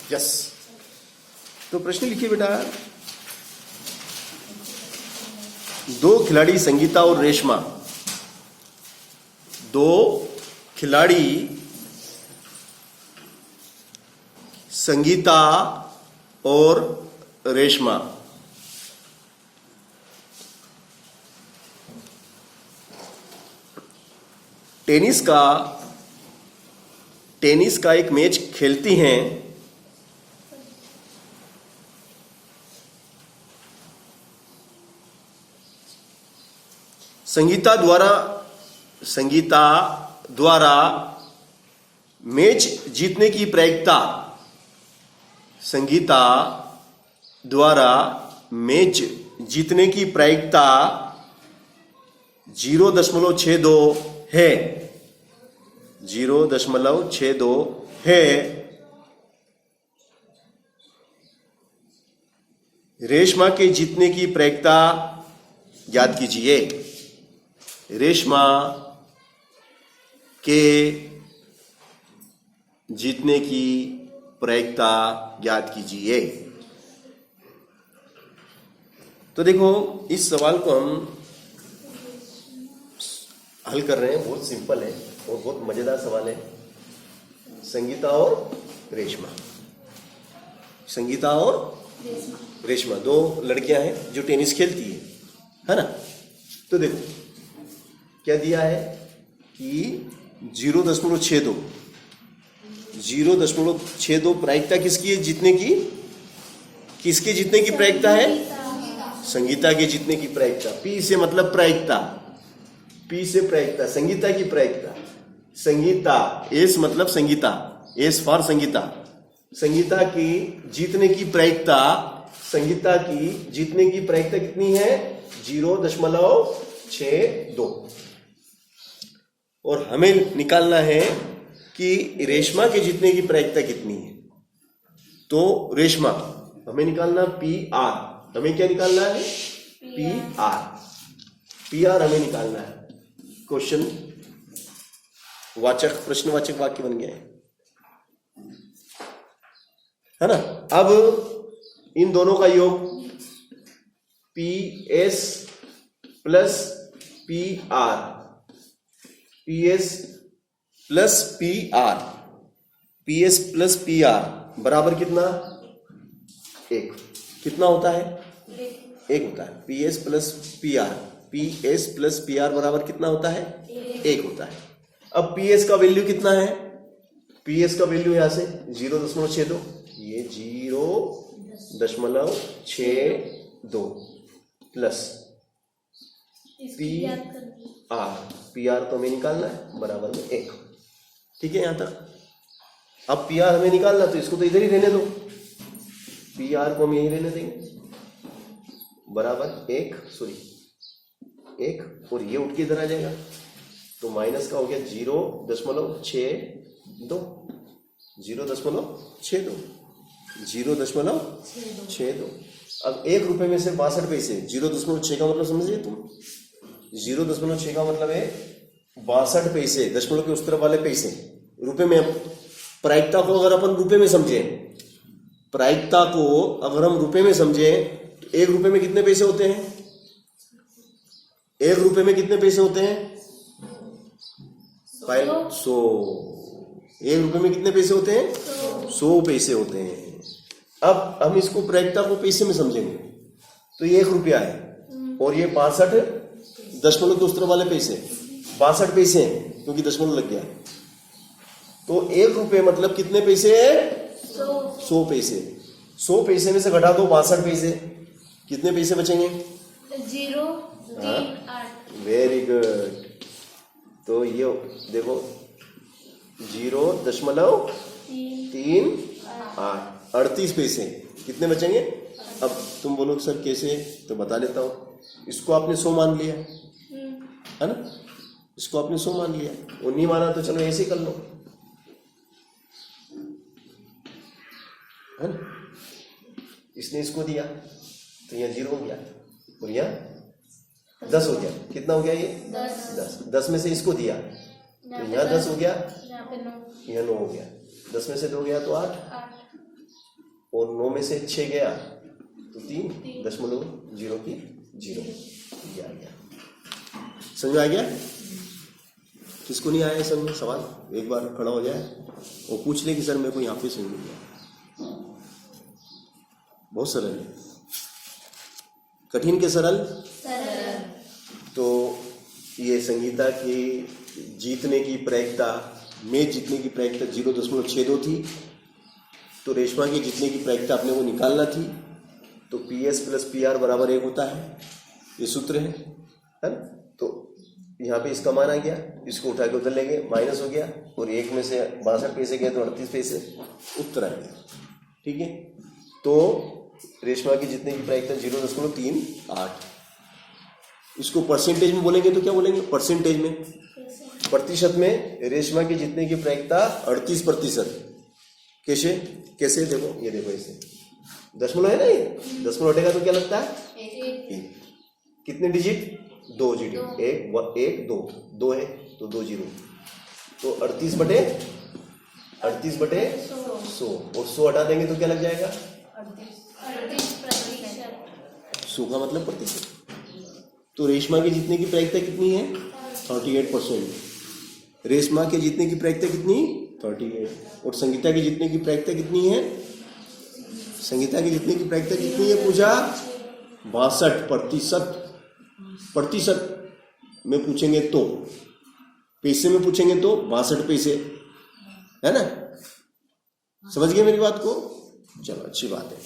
Yes. तो प्रश्न लिखिए बेटा, दो खिलाड़ी संगीता और रेशमा, दो खिलाड़ी संगीता और रेशमा टेनिस का एक मैच खेलती हैं। संगीता द्वारा मैच जीतने की प्रायिकता, संगीता द्वारा मैच जीतने की प्रायिकता 0.62 है, 0.62 है। रेशमा के जीतने की प्रायिकता याद कीजिए, रेशमा के जीतने की प्रायिकता याद कीजिए। तो देखो, इस सवाल को हम हल कर रहे हैं, बहुत सिंपल है और बहुत मजेदार सवाल है। संगीता और रेशमा, संगीता और रेशमा दो लड़कियां हैं जो टेनिस खेलती है ना। तो देखो क्या दिया है कि 0.62 प्रायिकता किसकी है जीतने की, किसके जीतने की प्रायिकता है, संगीता के जीतने की प्रायिकता। पी से मतलब प्रायिकता, पी से प्रायिकता, संगीता की प्रायिकता। संगीता, एस मतलब संगीता, एस फॉर संगीता। संगीता की जीतने की प्रायिकता, संगीता की जीतने की प्रायिकता कितनी है, 0.62। और हमें निकालना है कि रेशमा के जीतने की प्रायिकता कितनी है। तो रेशमा हमें निकालना पी आर, हमें क्या निकालना है, पी आर हमें निकालना है। क्वेश्चन वाचक, प्रश्नवाचक वाक्य बन गया है ना। अब इन दोनों का योग P S plus P R, P S plus P R, P S plus P R बराबर कितना, 1। कितना होता है, 1 होता है। P S plus P R, P S plus P R बराबर कितना होता है, 1 होता है। अब पी एस का वैल्यू कितना है, पी एस का वैल्यू यहां से 0.62, ये 0.62 प्लस पी आर तो हमें निकालना है बराबर में 1। ठीक है यहां तक। अब पी आर हमें निकालना, तो इसको तो इधर ही रहने दो, पी आर को हम यही रहने देंगे बराबर 1 और ये उठ के इधर आ जाएगा, तो माइनस का हो गया 0.62। अब 1 रुपए में से 62 पैसे, 0.6 का मतलब समझिए तुम, 0.6 का मतलब है 62 पैसे, दशमलव के उस तरफ वाले पैसे रुपए में। प्रायिकता को अगर अपन रुपए में समझे, प्रायिकता को अगर हम रुपए में समझे तो 1 रुपए में कितने पैसे होते हैं, 1 रुपए में कितने पैसे होते हैं, 100। 1 रुपए में कितने पैसे होते हैं, 100 पैसे होते हैं। अब हम इसको प्रायिकता को पैसे में समझेंगे तो ये 1 रुपया है और ये 62 दशमलव के उस तरफ वाले पैसे 62 पैसे हैं, क्योंकि दशमलव लग गया। तो 1 रुपये मतलब कितने पैसे है, 100 पैसे। 100 पैसे में से घटा दो 62 पैसे, कितने पैसे बचेंगे, 0.38। Very good. तो ये देखो 0.38, 38 पैसे कितने बचेंगे। अब तुम बोलो सर कैसे, तो बता देता हूं। इसको आपने 100 मान लिया है ना, इसको आपने 100 मान लिया, वो नहीं माना तो चलो ऐसे ही कर लो, है ना। इसने इसको दिया तो यहाँ 0 हो गया और यहाँ 10 हो गया। कितना हो गया ये, 10 में से इसको दिया तो यहाँ 10 हो गया, यहाँ 9 हो गया। 10 में से 2 गया तो 8, और 9 में से 6 गया तो 3.0 ये आ गया। समझ में आ गया? किसको नहीं आया समझ में सवाल? एक बार खड़ा हो जाए और पूछ ले कि सर मेरे को यहाँ पे समझ नहीं आया। बहुत सरल है। कठिन के सरल? तो ये संगीता की जीतने की प्रायिकता, मैच जीतने की प्रायिकता 0.62 थी। तो रेशमा की जीतने की प्रायिकता अपने को निकालना थी। तो PS प्लस PR बराबर 1 होता है, ये सूत्र है ना? तो यहाँ पे इसका मान आ गया, इसको उठा के उधर ले गए, माइनस हो गया और 1 में से 62 पैसे गए तो 38 पैसे उत्तर आ गया। ठीक है, तो रेशमा की जीतने की प्रायिकता 0.38। इसको परसेंटेज में बोलेंगे तो क्या बोलेंगे? परसेंटेज में, प्रतिशत में रेशमा की जीतने की प्रायिकता 38%। कैसे? कैसे? देखो, ये देखो, इसे दशमलव है ना, ये दशमलव हटेगा तो क्या लगता है? कितने डिजिट? 2 डिजिट। 1 2 है तो 2 जीरो, तो 38/100 और 100 हटा देंगे तो क्या लग जाएगा? 100 का मतलब प्रतिशत। तो रेशमा के जीतने की प्रायिकता कितनी है? 38%। रेशमा के जीतने की प्रायिकता कितनी? 38। और संगीता की जीतने की प्रायिकता कितनी है? संगीता की जीतने की प्रायिकता कितनी है पूछा? 62%। प्रतिशत में पूछेंगे तो, पैसे में पूछेंगे तो 62 पैसे, है ना? समझ गए मेरी बात को? चलो, अच्छी बात है।